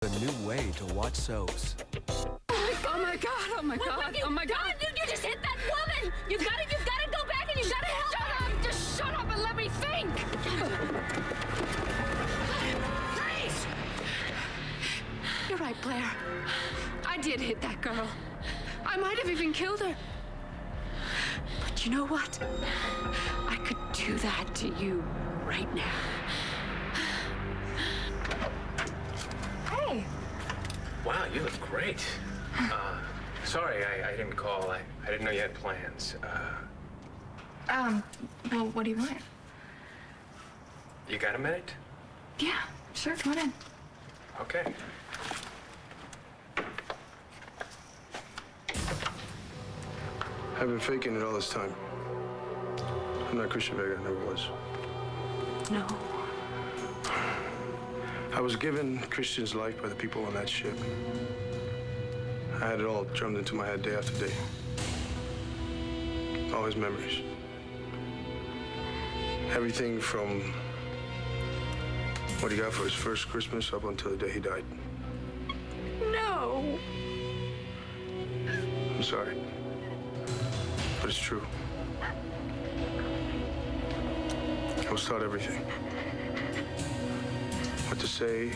A new way to watch soaps. Oh my God, oh my God, oh my God. You just hit that woman. You've got to go back and you've got to help her. Just shut up and let me think. Please. You're right, Blair. I did hit that girl. I might have even killed her. But you know what? I could do that to you right now. Hey. Wow, you look great. Sorry, I didn't call. I didn't know you had plans. Well, what do you want? You got a minute? Yeah, sure, come on in. Okay. I've been faking it all this time. I'm not Christian Vega, I never was. No. I was given Christian's life by the people on that ship. I had it all drummed into my head day after day. All his memories. Everything from what he got for his first Christmas up until the day he died. No. I'm sorry. But it's true. I was taught everything. What to say,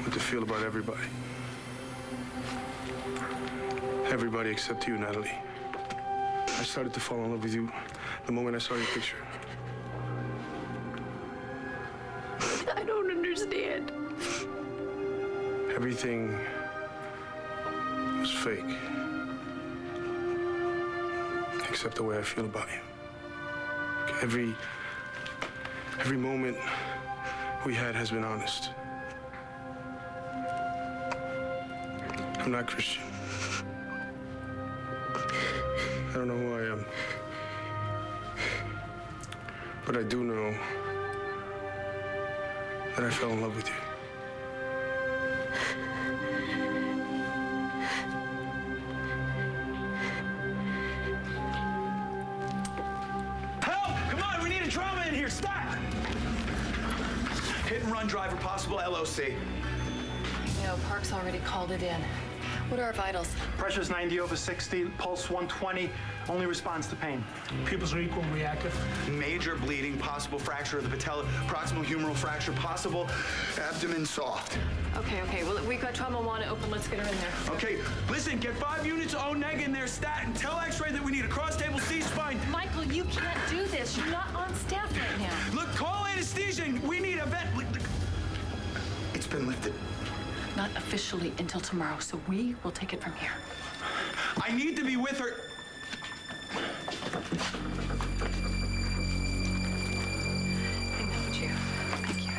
what to feel about everybody. Everybody except you, Natalie. I started to fall in love with you the moment I saw your picture. I don't understand. Everything was fake. Except the way I feel about you. Every moment we had has been honest. I'm not Christian. I don't know who I am. But I do know that I fell in love with you. Hit and run driver, possible LOC. You know, Park's already called it in. What are our vitals? Pressure's 90/60, pulse 120, only responds to pain. Pupils are equal and reactive. Major bleeding, possible fracture of the patella, proximal humeral fracture, possible abdomen soft. Okay. Well, we've got trauma 1 open. Let's get her in there. Okay, listen, get 5 units of O-neg in there, stat, and tell X-ray that we need a cross-table C-spine. Michael, you can't do this. You're not on staff right now. Look, call anesthesia. We need a vet. It's been lifted. Not officially until tomorrow, so we will take it from here. I need to be with her. Hang on, would you? Thank you.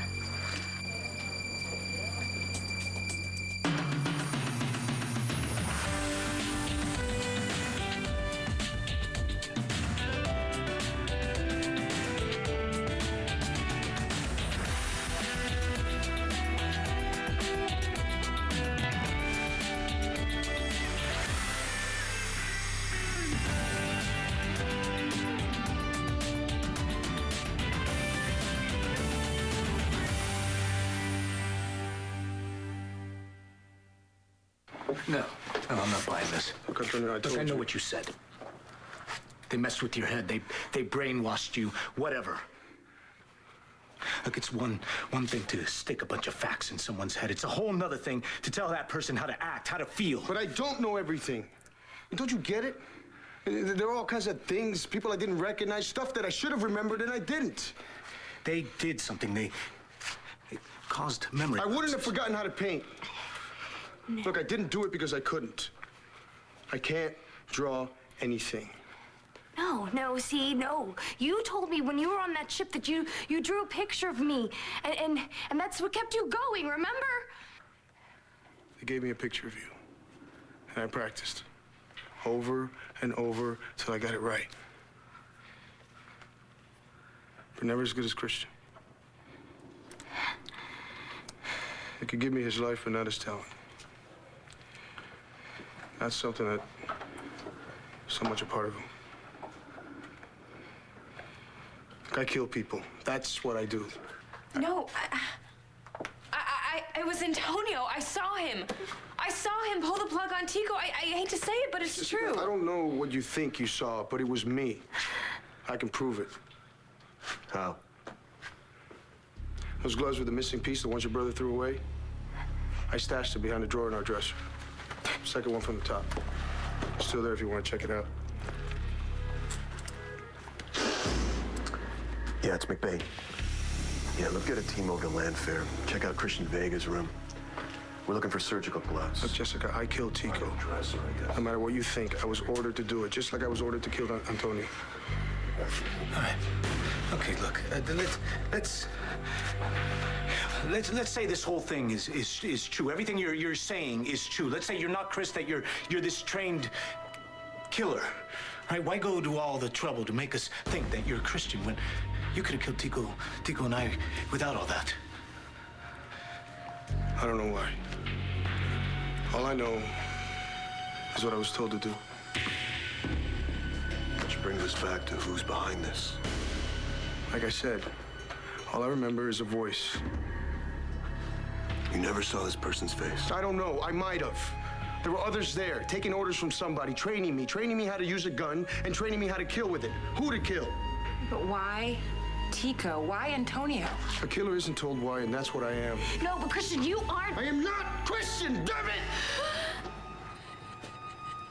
No, I'm not buying this. Look, Antonio, Look, I know what you said. They messed with your head. They brainwashed you. Whatever. Look, it's one thing to stick a bunch of facts in someone's head. It's a whole nother thing to tell that person how to act, how to feel. But I don't know everything. Don't you get it? There are all kinds of things, people I didn't recognize, stuff that I should have remembered and I didn't. They did something. They caused memory. I wouldn't have forgotten how to paint. Look, I didn't do it because I couldn't. I can't draw anything. No, see, no. You told me when you were on that ship that you drew a picture of me, and that's what kept you going, remember? They gave me a picture of you, and I practiced over and over till I got it right. But never as good as Christian. He could give me his life, but not his talent. That's something that so much a part of him. I kill people. That's what I do. No, It was Antonio. I saw him. I saw him pull the plug on Tico. I hate to say it, but it's true. I don't know what you think you saw, but it was me. I can prove it. How? Those gloves were the missing piece, the ones your brother threw away. I stashed it behind the drawer in our dresser. Second one from the top. Still there if you want to check it out. Yeah, it's McBain. Yeah, look at a team over to Landfair. Check out Christian Vega's room. We're looking for surgical gloves. Look, Jessica, I killed Tico. No matter what you think, I was ordered to do it, just like I was ordered to kill Antonio. All right. Okay, look. Let's say this whole thing is true. Everything you're saying is true. Let's say you're not Chris, that you're this trained killer. All right? Why go to all the trouble to make us think that you're a Christian when you could have killed Tico and I without all that? I don't know why. All I know is what I was told to do. Which brings us back to who's behind this. Like I said, all I remember is a voice. You never saw this person's face. I don't know. I might have. There were others there, taking orders from somebody, training me how to use a gun, and training me how to kill with it. Who to kill. But why Tico? Why Antonio? A killer isn't told why, and that's what I am. No, but Christian, you aren't. I am not Christian, damn it!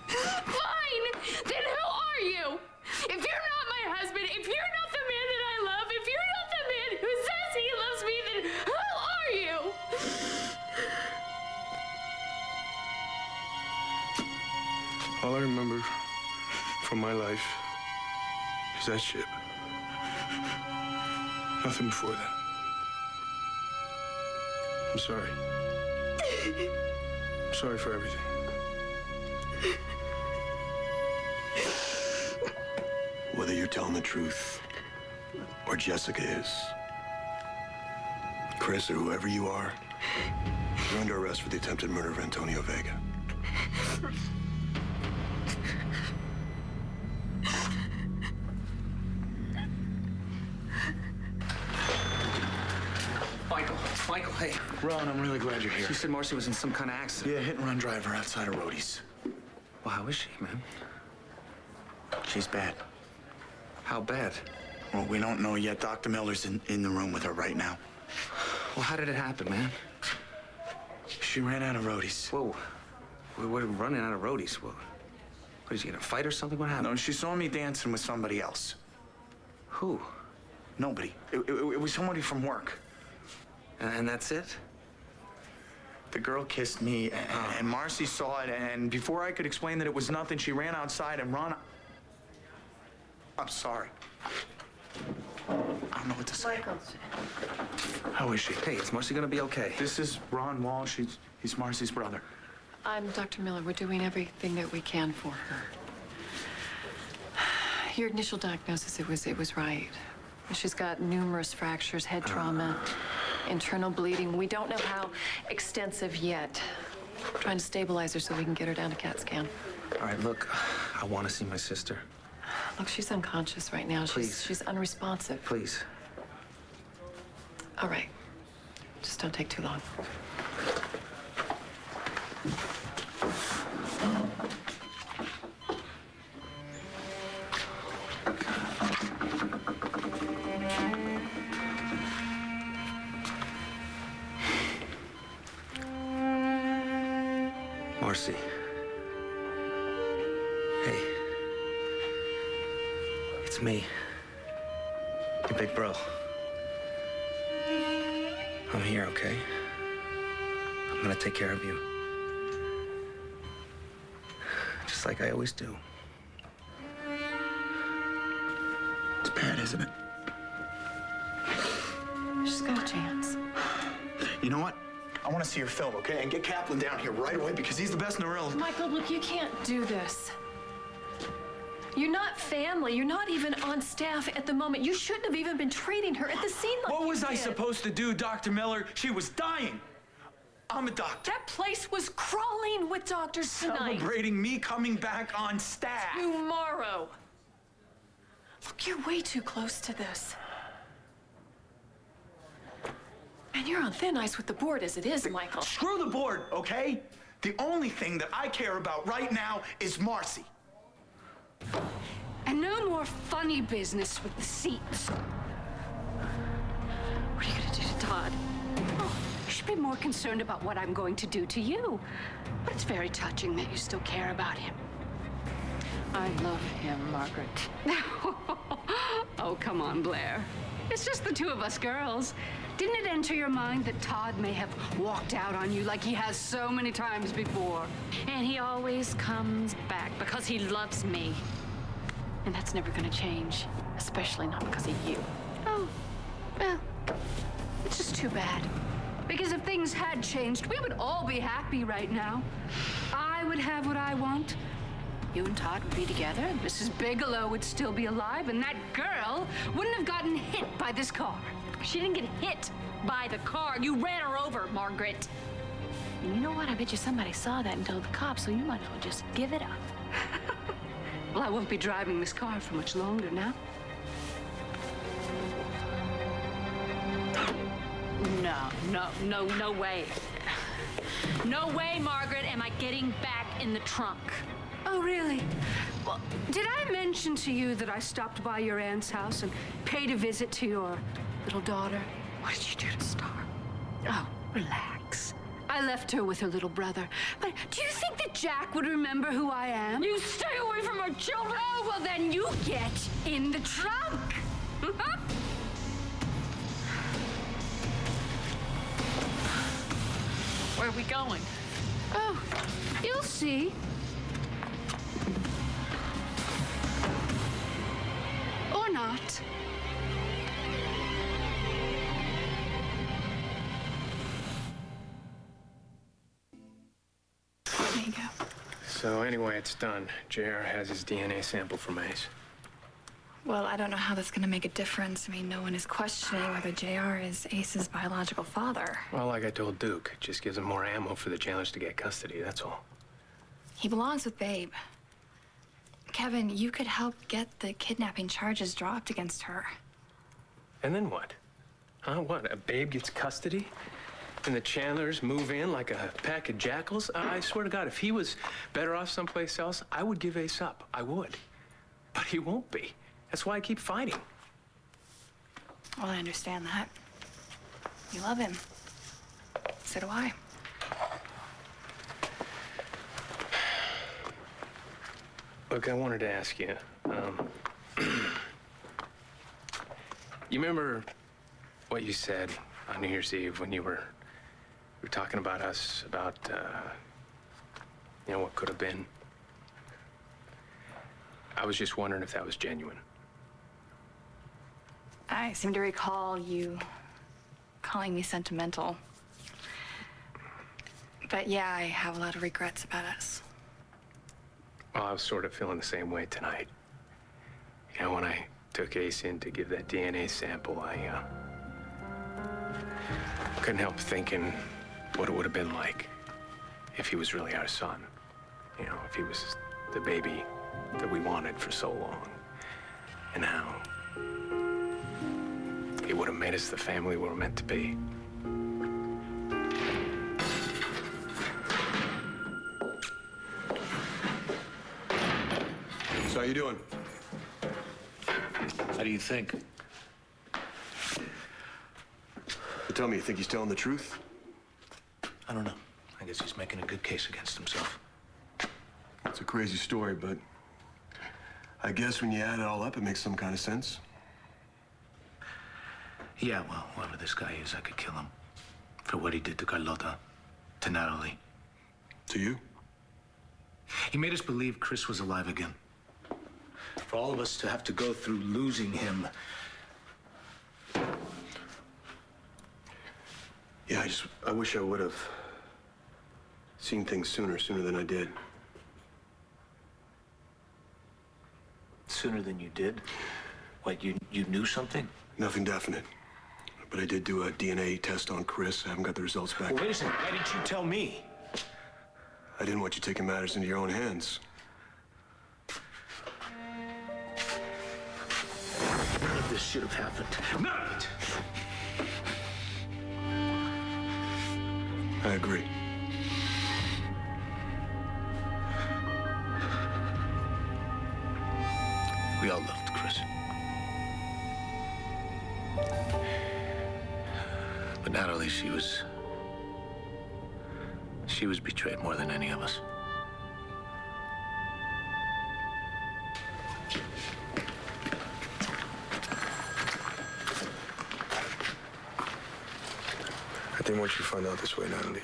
Fine! Then who are you? If you're not my husband, if you're not the man that I love, if you're not the man who says he loves me, then who are you? All I remember from my life is that ship. Nothing before that. I'm sorry. I'm sorry for everything. Whether you're telling the truth or Jessica is, Chris or whoever you are, you're under arrest for the attempted murder of Antonio Vega. Michael, hey. Ron, I'm really glad you're here. She said Marcy was in some kind of accident. Yeah, hit and run driver outside of Rhodey's. Well, how is she, man? She's bad. How bad? Well, we don't know yet. Dr. Miller's in the room with her right now. Well, how did it happen, man? She ran out of Rhodey's. Whoa. We're running out of roadies. What is she, in a fight or something? What happened? No, she saw me dancing with somebody else. Who? Nobody. It was somebody from work. And that's it? The girl kissed me, and Marcy saw it, and before I could explain that it was nothing, she ran outside and Ron... I'm sorry. I don't know what to say. Michael. How is she? Hey, is Marcy gonna be okay? This is Ron Walsh. He's Marcy's brother. I'm Dr. Miller. We're doing everything that we can for her. Your initial diagnosis, it was right. She's got numerous fractures, head trauma, internal bleeding. We don't know how extensive yet. We're trying to stabilize her so we can get her down to CAT scan. All right, look, I want to see my sister. Look, she's unconscious right now. Please. She's unresponsive. Please. All right. Just don't take too long. Marcy. Hey. It's me. Your big bro. I'm here, okay? I'm gonna take care of you. Just like I always do. It's bad, isn't it? She's got a chance. You know what? I want to see her film, okay? And get Kaplan down here right away because he's the best neurologist. Michael, look, you can't do this. You're not family. You're not even on staff at the moment. You shouldn't have even been treating her at the scene like What you was I did. supposed to do, Dr. Miller? She was dying. I'm a doctor. That place was crawling with doctors tonight. Celebrating me coming back on staff. Tomorrow. Look, you're way too close to this. Man, you're on thin ice with the board as it is, Michael. Screw the board, okay? The only thing that I care about right now is Marcy. And no more funny business with the seats. What are you gonna do to Todd? Oh, you should be more concerned about what I'm going to do to you. But it's very touching that you still care about him. I love him, Margaret. Oh, come on, Blair. It's just the two of us girls. Didn't it enter your mind that Todd may have walked out on you like he has so many times before? And he always comes back because he loves me. And that's never gonna change, especially not because of you. Oh, well, it's just too bad. Because if things had changed, we would all be happy right now. I would have what I want. You and Todd would be together, Mrs. Bigelow would still be alive, and that girl wouldn't have gotten hit by this car. She didn't get hit by the car. You ran her over, Margaret. And you know what? I bet you somebody saw that and told the cops, so you might as well just give it up. Well, I won't be driving this car for much longer now. No way. No way, Margaret, am I getting back in the trunk. Oh, really? Well, did I mention to you that I stopped by your aunt's house and paid a visit to your little daughter? What did you do to Star? Oh, relax. I left her with her little brother. But do you think that Jack would remember who I am? You stay away from our children! Oh, well, then you get in the trunk. Where are we going? Oh, you'll see. Or not. There you go. So anyway, it's done. JR has his DNA sample from Ace. Well, I don't know how that's going to make a difference. I mean, no one is questioning whether JR is Ace's biological father. Well, like I told Duke, it just gives him more ammo for the jailers to get custody, that's all. He belongs with Babe. Kevin, you could help get the kidnapping charges dropped against her. And then what? Huh? What? A Babe gets custody? And the Chandlers move in like a pack of jackals? I swear to God, if he was better off someplace else, I would give Ace up. I would. But he won't be. That's why I keep fighting. Well, I understand that. You love him. So do I. Look, I wanted to ask you, you remember what you said on New Year's Eve when you were talking about us, about, what could have been? I was just wondering if that was genuine. I seem to recall you calling me sentimental. But yeah, I have a lot of regrets about us. Well, I was sort of feeling the same way tonight. You know, when I took Ace in to give that DNA sample, I couldn't help thinking what it would have been like if he was really our son. You know, if he was the baby that we wanted for so long. And how he would have made us the family we were meant to be. So how you doing? How do you think? So tell me, you think he's telling the truth? I don't know. I guess he's making a good case against himself. It's a crazy story, but I guess when you add it all up, it makes some kind of sense. Yeah, well, whoever this guy is, I could kill him. For what he did to Carlota, to Natalie. To you? He made us believe Chris was alive again. For all of us to have to go through losing him. Yeah, I wish I would have seen things sooner than I did. Sooner than you did? What, you knew something? Nothing definite. But I did do a DNA test on Chris. I haven't got the results back. Well, wait a second. Why didn't you tell me? I didn't want you taking matters into your own hands. None of this should have happened. None of it! I agree. We all loved Chris. But Natalie, she was betrayed more than any of us. I didn't want you to find out this way, Natalie.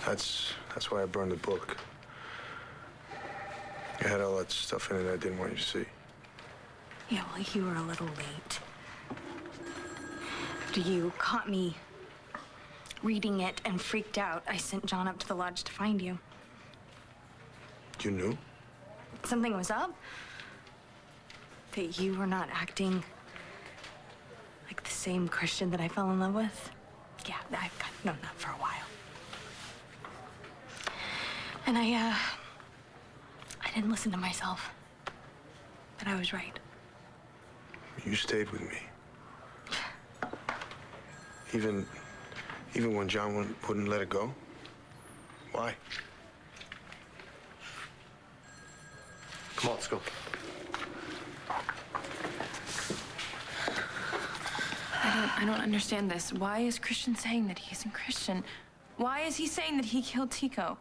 That's why I burned the book. It had all that stuff in it I didn't want you to see. Yeah, well, you were a little late. After you caught me reading it and freaked out, I sent John up to the lodge to find you. You knew? Something was up. That you were not acting like the same Christian that I fell in love with. Yeah, I've known that for a while. And I didn't listen to myself. But I was right. You stayed with me. Even when John wouldn't let it go? Why? Come on, let's go. I don't understand this. Why is Christian saying that he isn't Christian? Why is he saying that he killed Tico?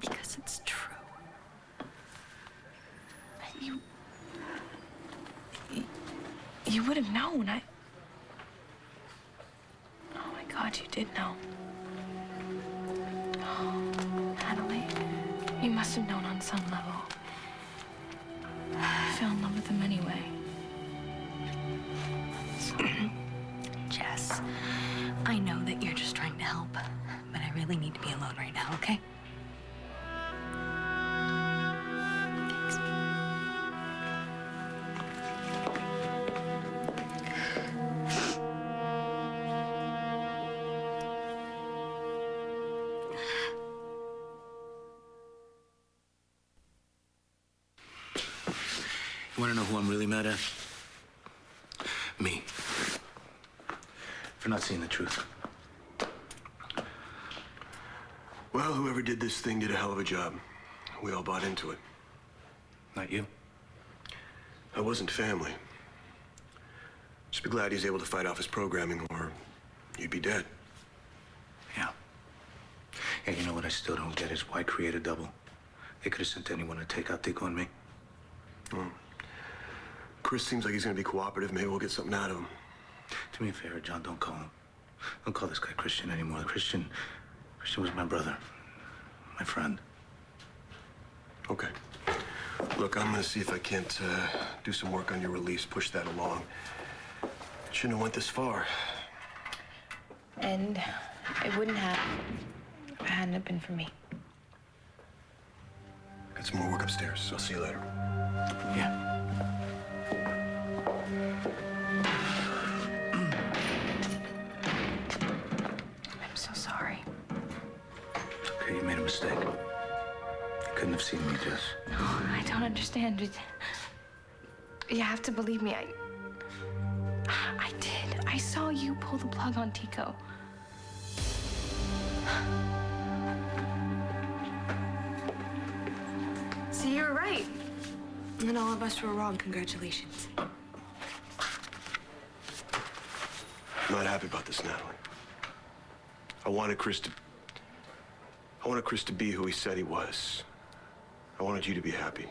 Because it's true. You would have known. Oh my God, you did know. Oh, Natalie, you must have known on some level. I fell in love with him anyway. Jess, I know that you're just trying to help, but I really need to be alone right now, okay? Thanks. You want to know who I'm really mad at? Me. For not seeing the truth. Well, whoever did this thing did a hell of a job. We all bought into it. Not you. I wasn't family. Just be glad he's able to fight off his programming, or you'd be dead. Yeah. And you know what I still don't get is why create a double? They could have sent anyone to take out Tico and me. Chris seems like he's gonna be cooperative. Maybe we'll get something out of him. Do me a favor, John, don't call him. Don't call this guy Christian anymore. Christian was my brother, my friend. Okay. Look, I'm gonna see if I can't do some work on your release, push that along. Shouldn't have went this far. And it wouldn't have if it hadn't have been for me. Got some more work upstairs, so I'll see you later. Yeah. I'm so sorry. Okay, you made a mistake. You couldn't have seen me, Jess. No, I don't understand. You have to believe me. I did. I saw you pull the plug on Tico. So you were right. And all of us were wrong. Congratulations. I'm not happy about this, Natalie. I wanted Chris to be who he said he was. I wanted you to be happy.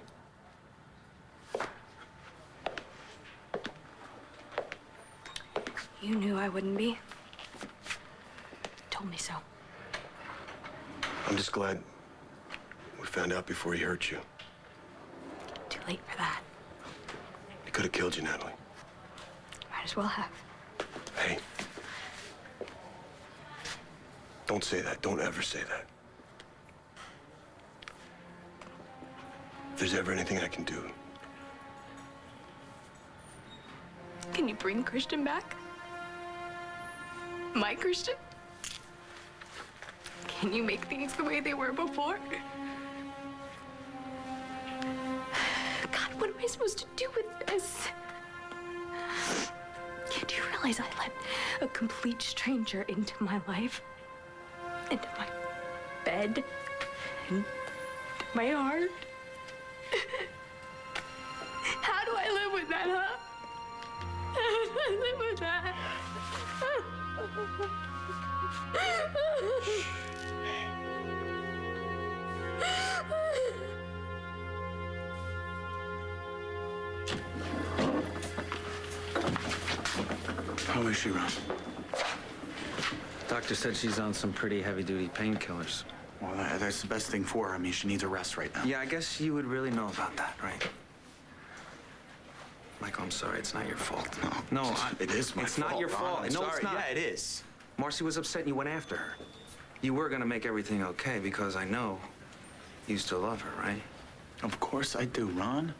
You knew I wouldn't be. You told me so. I'm just glad we found out before he hurt you. Too late for that. He could have killed you, Natalie. Might as well have. Hey. Don't say that. Don't ever say that. If there's ever anything I can do, Can you bring Christian back? My Christian? Can you make things the way they were before? God, what am I supposed to do with this? Can't you really realize I let a complete stranger into my life, into my bed, and my heart. How do I live with that, huh? How do I live with that? How is she, Ron? Doctor said she's on some pretty heavy-duty painkillers. Well, that's the best thing for her. I mean, she needs a rest right now. Yeah, I guess you would really know about that, right? Michael, I'm sorry. It's not your fault. No, it is my fault. It's not your Ron. fault. I'm No, sorry. it's not. Yeah, it is. Marcy was upset and you went after her. You were gonna make everything okay because I know you still love her, right? Of course I do, Ron.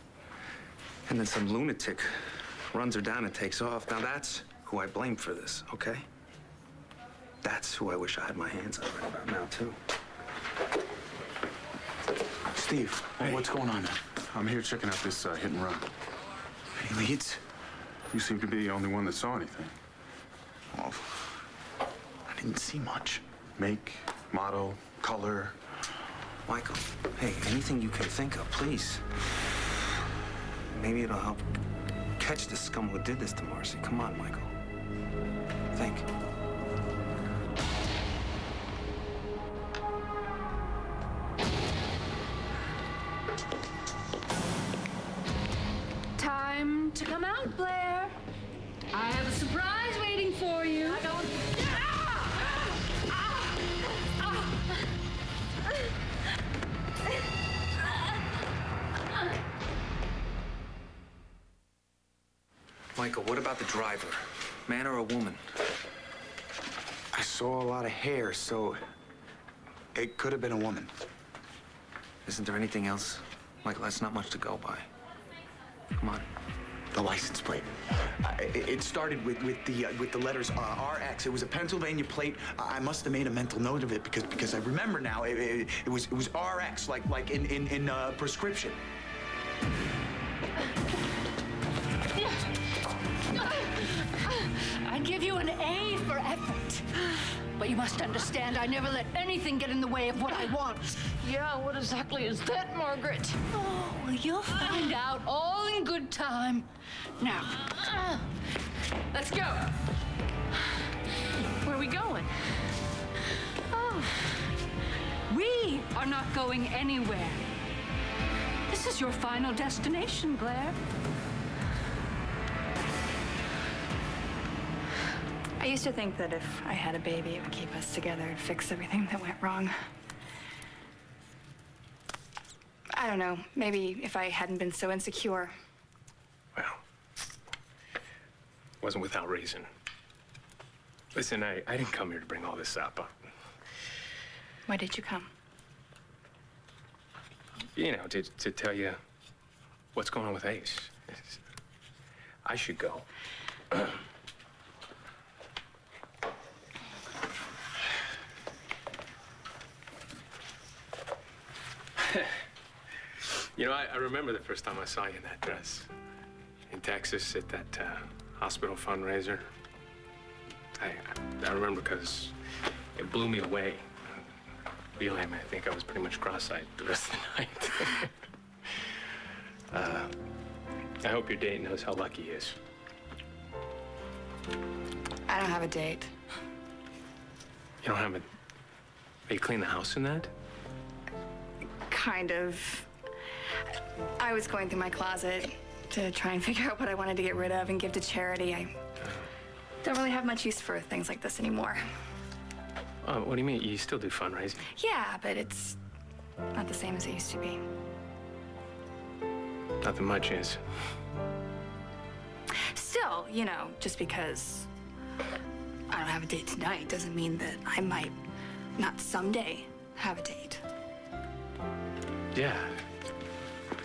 And then some lunatic runs her down and takes off. Now that's who I blame for this, okay? That's who I wish I had my hands on right about now, too. Steve, what's going on, man? I'm here checking out this hit and run. Any leads? You seem to be the only one that saw anything. Well, I didn't see much. Make, model, color. Michael, hey, anything you can think of, please. Maybe it'll help catch the scum who did this to Marcy. Come on, Michael. Think. Time to come out, Blair. I have a surprise waiting for you. Michael, what about the driver? Man or a woman? I saw a lot of hair, so it could have been a woman. Isn't there anything else? Michael, that's not much to go by. Come on. The license plate. It started with the letters RX. It was a Pennsylvania plate. I must have made a mental note of it because I remember now. It was RX, like in prescription. I'd give you an A for effort. But you must understand, I never let anything get in the way of what I want. Yeah, what exactly is that, Margaret? Oh, well, you'll find out all in good time. Now, let's go. Where are we going? Oh, we are not going anywhere. This is your final destination, Blair. I used to think that if I had a baby, it would keep us together and fix everything that went wrong. I don't know. Maybe if I hadn't been so insecure. Well, wasn't without reason. Listen, I didn't come here to bring all this up. Why did you come? You know, to tell you what's going on with Ace. I should go. You know, I remember the first time I saw you in that dress. In Texas at that hospital fundraiser. I remember because it blew me away. Really, I think I was pretty much cross-eyed the rest of the night. I hope your date knows how lucky he is. I don't have a date. You don't have a... You clean the house in that? Kind of. I was going through my closet to try and figure out what I wanted to get rid of and give to charity. I don't really have much use for things like this anymore. Oh, what do you mean? You still do fundraising? Yeah, but it's not the same as it used to be. Nothing much is. Still, you know, just because I don't have a date tonight doesn't mean that I might not someday have a date. Yeah.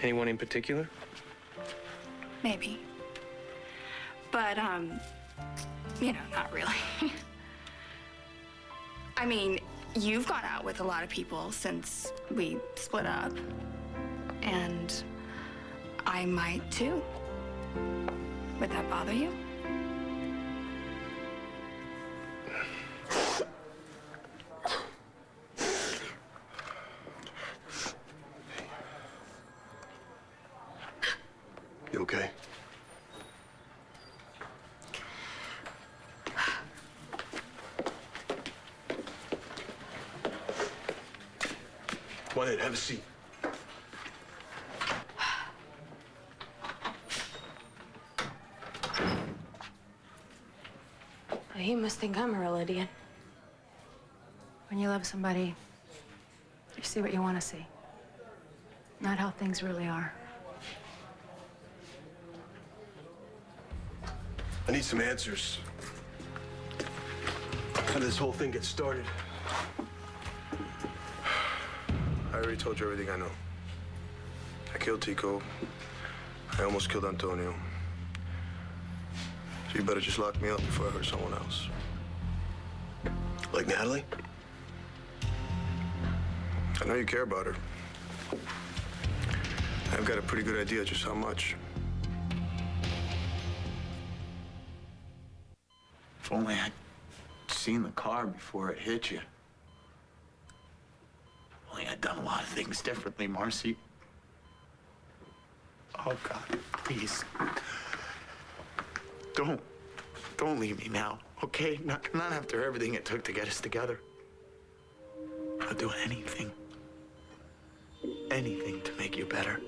Anyone in particular? Maybe. But, you know, not really. I mean, you've gone out with a lot of people since we split up. And I might too. Would that bother you? Come on in, have a seat. He must think I'm a real idiot. When you love somebody, you see what you want to see, not how things really are. I need some answers. How did this whole thing get started? I already told you everything I know. I killed Tico. I almost killed Antonio. So you better just lock me up before I hurt someone else. Like Natalie? I know you care about her. I've got a pretty good idea just how much. If only I'd seen the car before it hit you. If only I'd done a lot of things differently, Marcy. Oh, God, please. Don't leave me now, okay? Not after everything it took to get us together. I'll do anything to make you better.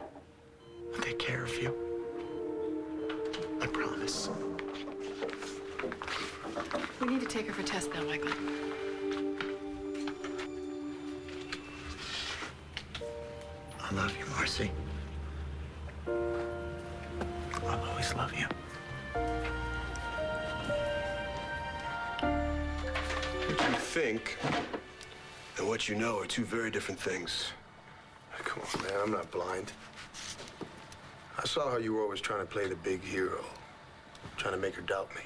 I'll take care of you. I promise. We need to take her for tests now, Michael. I love you, Marcy. I'll always love you. What you think and what you know are two very different things. Come on, man, I'm not blind. I saw how you were always trying to play the big hero, trying to make her doubt me.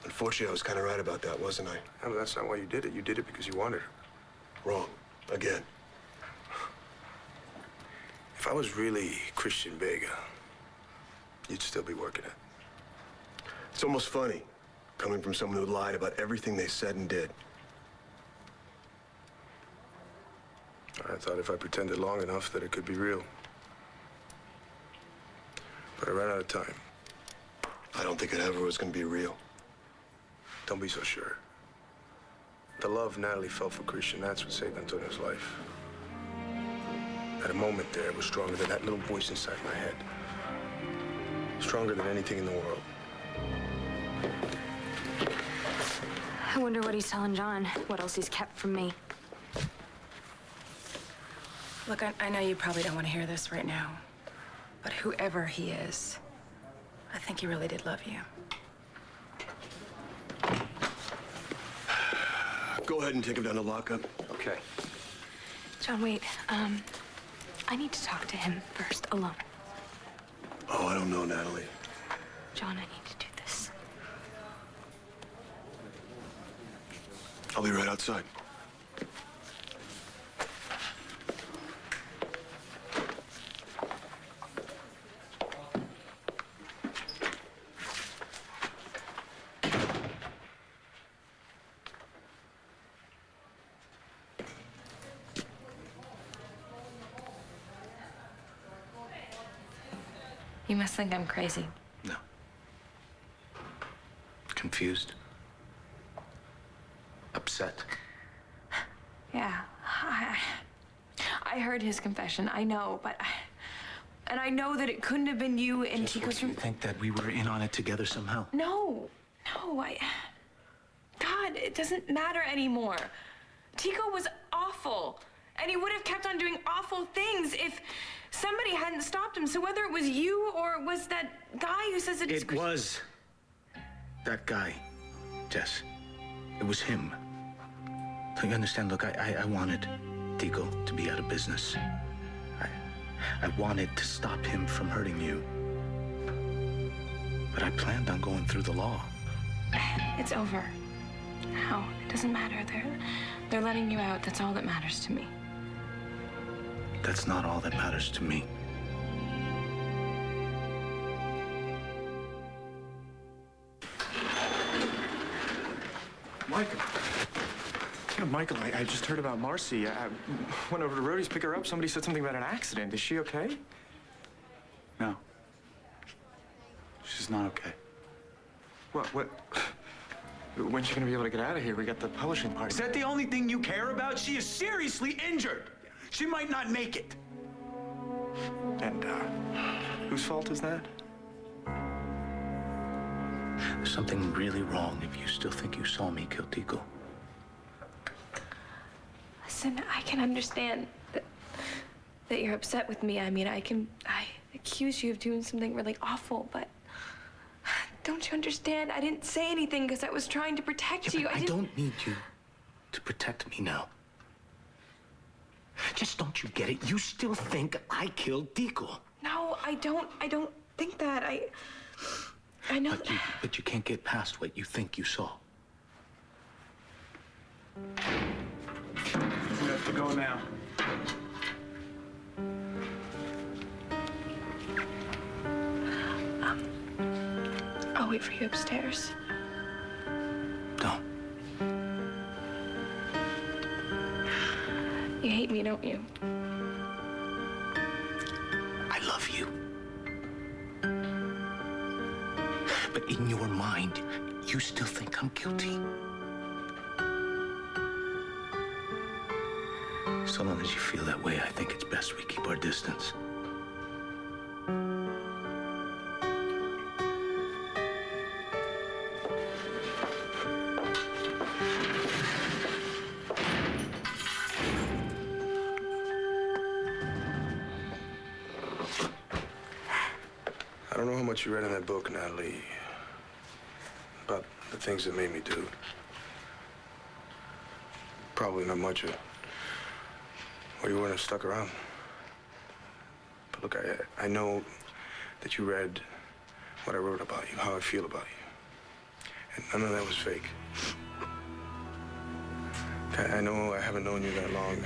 Unfortunately, I was kind of right about that, wasn't I? Yeah, but that's not why you did it. You did it because you wanted her. Wrong. Again. If I was really Christian Vega, you'd still be working it. It's almost funny, coming from someone who lied about everything they said and did. I thought if I pretended long enough that it could be real. But I ran out of time. I don't think it ever was going to be real. Don't be so sure. The love Natalie felt for Christian, that's what saved Antonio's life. At a moment there, it was stronger than that little voice inside my head. Stronger than anything in the world. I wonder what he's telling John, what else he's kept from me. Look, I know you probably don't want to hear this right now, but whoever he is, I think he really did love you. Go ahead and take him down to lockup. Okay. John, wait. I need to talk to him first, alone. Oh, I don't know, Natalie. John, I need to do this. I'll be right outside. You must think I'm crazy. No. Confused. Upset. Yeah, I heard his confession, I know, but... And I know that it couldn't have been you and Jess, Tico's... what, do you think that we were in on it together somehow? No, God, it doesn't matter anymore. Tico was awful, and he would have kept on doing awful things if somebody hadn't stopped him. So whether it was you or was that guy who says it's... It was that guy, Jess. It was him. So you understand, look, I wanted Tico to be out of business. I wanted to stop him from hurting you. But I planned on going through the law. It's over. Now, it doesn't matter. They're letting you out. That's all that matters to me. That's not all that matters to me. Michael. Yeah, Michael, I just heard about Marcy. I went over to Rhodey's to pick her up. Somebody said something about an accident. Is she okay? No. She's not okay. What? When's she gonna be able to get out of here? We got the publishing party. Is that the only thing you care about? She is seriously injured. She might not make it. And, whose fault is that? There's something really wrong if you still think you saw me kill Tico. Listen, I can understand that you're upset with me. I mean, I accuse you of doing something really awful, but don't you understand? I didn't say anything because I was trying to protect you. I don't need you to protect me now. Just don't you get it? You still think I killed Tico. No, I don't think that. I know. But you can't get past what you think you saw. We have to go now. I'll wait for you upstairs. Don't. You hate me, don't you? I love you. But in your mind, you still think I'm guilty. So long as you feel that way, I think it's best we keep our distance. I don't know how much you read in that book, Natalie, about the things that made me do. Probably not much of, or you wouldn't have stuck around. But look, I know that you read what I wrote about you, how I feel about you. And none of that was fake. I know I haven't known you that long.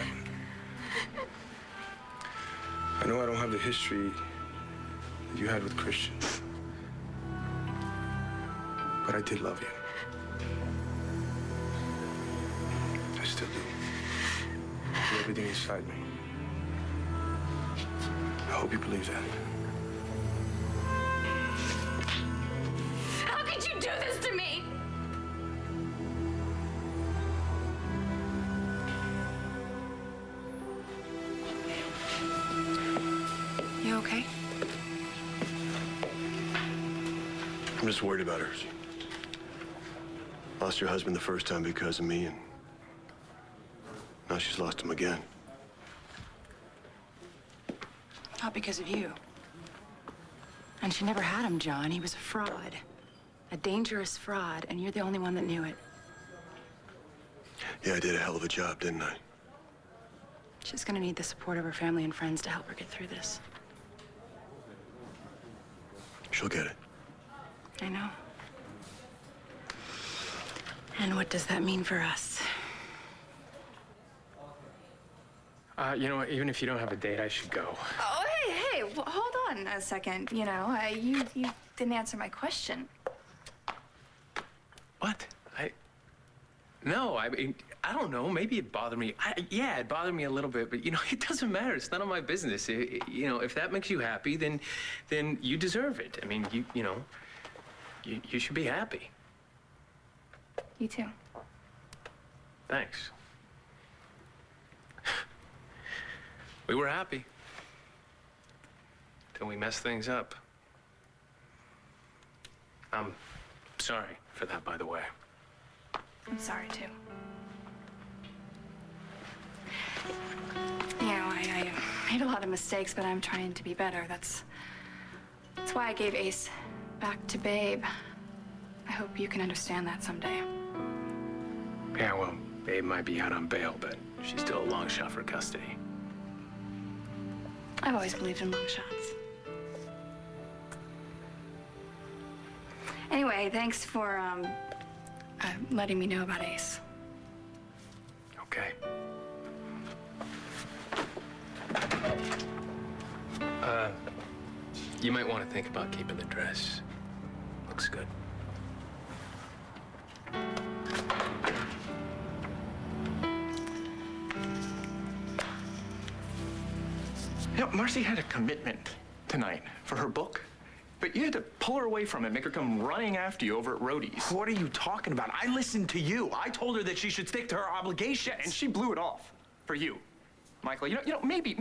I know I don't have the history that you had with Christian. But I did love you. I still do. With everything inside me. I hope you believe that. How could you do this to me? You okay? I'm just worried about her. She lost her husband the first time because of me, and now she's lost him again. Not because of you. And she never had him, John. He was a fraud. A dangerous fraud, and you're the only one that knew it. Yeah, I did a hell of a job, didn't I? She's gonna need the support of her family and friends to help her get through this. She'll get it. I know. And what does that mean for us? You know what? Even if you don't have a date, I should go. Oh, hey, well, hold on a second. You know, you didn't answer my question. What? No, I mean, I don't know. Maybe it bothered me. Yeah, it bothered me a little bit, but, you know, it doesn't matter. It's none of my business. You know, if that makes you happy, then you deserve it. I mean, you know, you should be happy. You too. Thanks. We were happy. Till we messed things up. I'm sorry for that, by the way. I'm sorry, too. You know, I made a lot of mistakes, but I'm trying to be better. That's why I gave Ace back to Babe. I hope you can understand that someday. Yeah, well, Babe might be out on bail, but she's still a long shot for custody. I've always believed in long shots. Anyway, thanks for letting me know about Ace. Okay. You might want to think about keeping the dress. Looks good. You know, Marcy had a commitment tonight for her book. But you had to pull her away from it, make her come running after you over at Rhodey's. What are you talking about? I listened to you. I told her that she should stick to her obligations. And she blew it off for you. Michael, you know, maybe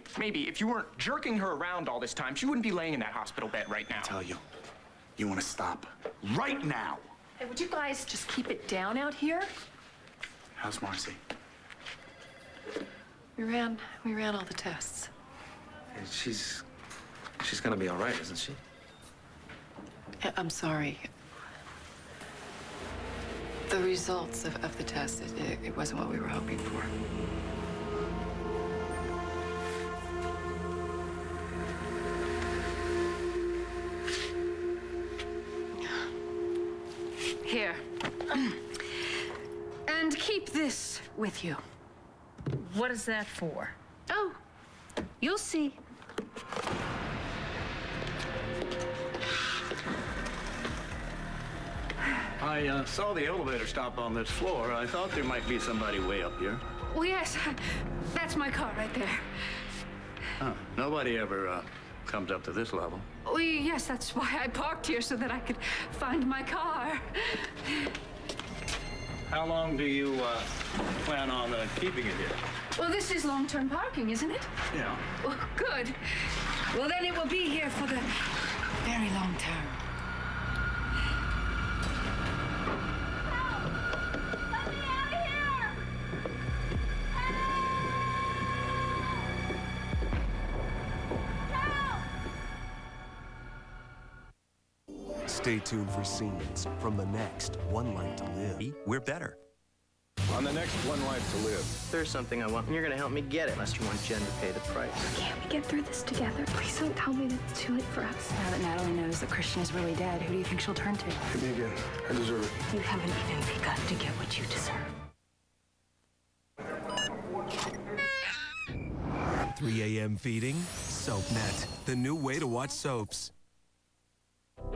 if you weren't jerking her around all this time, she wouldn't be laying in that hospital bed right now. I tell you, you want to stop right now. Hey, would you guys just keep it down out here? How's Marcy? We ran all the tests. And she's gonna be all right, isn't she? I'm sorry. The results of the test, it wasn't what we were hoping for. Here. And keep this with you. What is that for? Oh, you'll see. I saw the elevator stop on this floor. I thought there might be somebody way up here. Well, yes, that's my car right there. Huh. Nobody ever comes up to this level. Well, yes, that's why I parked here, so that I could find my car. How long do you plan on keeping it here? Well, this is long-term parking, isn't it? Yeah. Well, good. Well, then it will be here for the very long term. Stay tuned for scenes from the next One Life to Live. We're better. On the next One Life to Live. There's something I want, and you're gonna help me get it, unless you want Jen to pay the price. Can't we get through this together? Please don't tell me that it's too late for us. Now that Natalie knows that Christian is really dead, who do you think she'll turn to? Hit me again. I deserve it. You haven't even begun to get what you deserve. 3 a.m. feeding? SoapNet, the new way to watch soaps.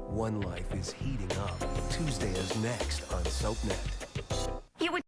One Life is heating up. Tuesday is next on SoapNet. You would